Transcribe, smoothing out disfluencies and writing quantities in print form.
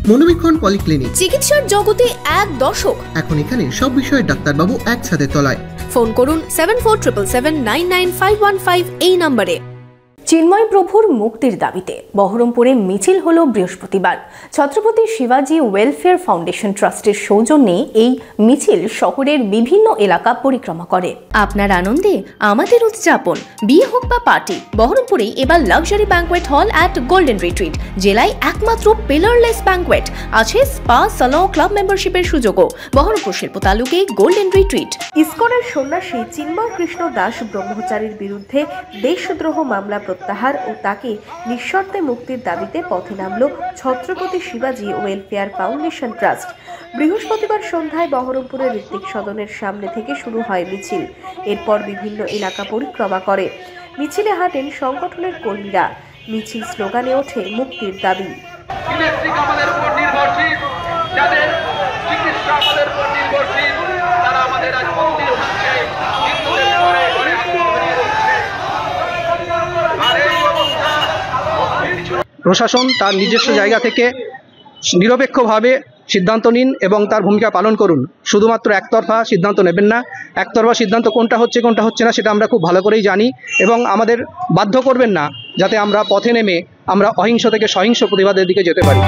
মনোবীক্ষণ polyclinic, চিকিৎসার জগতে এক দশক। এখন এখানে সব বিষয়ে ডাক্তারবাবু একসাথে তলায়। ফোন করুন 7477799515 এই নম্বরে। চিন্ময় প্রভুর মুক্তির দাবিতে বহরমপুরে মিছিল হলো বৃহস্পতিবার। ছত্রপতি শিবাজি ওয়েলফেয়ার ফাউন্ডেশন ট্রাস্টের সৌজন্যে এই মিছিল শহরের বিভিন্ন এলাকা পরিক্রমা করে। আপনার আনন্দে আমাদের উদযাপন। বিয়ে হোক বা পার্টি, বহরমপুরে এবার luxury banquet hall at golden retreat. জেলায় একমাত্র পিলারলেস ব্যাঙ্কোয়েট, আছে স্পা, সালন, ক্লাব মেম্বারশিপের সুযোগও। বহরমপুর শিল্প তালুকে গোল্ডেন রিট্রিট। ইসকনের সন্ন্যাসী চিন্ময় কৃষ্ণ দাস ব্রহ্মচারীর বিরুদ্ধে দেশদ্রোহ মামলা প্রত্যাহার ও তাকে নিঃশর্তে মুক্তির দাবিতে পথে নামল ছত্রপতি শিবাজি ওয়েলফেয়ার ফাউন্ডেশন ট্রাস্ট। বৃহস্পতিবার সন্ধ্যায় বহরমপুরের ঋত্বিক সদনের সামনে থেকে শুরু হয় মিছিল। এরপর বিভিন্ন এলাকা পরিক্রমা করে। মিছিলে হাঁটেন সংগঠনের কর্মীরা। মিছিল স্লোগানে ওঠে মুক্তির দাবি। প্রশাসন তার নিজস্ব জায়গা থেকে নিরপেক্ষভাবে সিদ্ধান্ত নিন এবং তার ভূমিকা পালন করুন। শুধুমাত্র একতরফা সিদ্ধান্ত নেবেন না। একতরফা সিদ্ধান্ত কোনটা হচ্ছে কোনটা হচ্ছে না সেটা আমরা খুব ভালো করেই জানি, এবং আমাদের বাধ্য করবেন না যাতে আমরা পথে নেমে আমরা অহিংস থেকে সহিংস প্রতিবাদের দিকে যেতে পারি।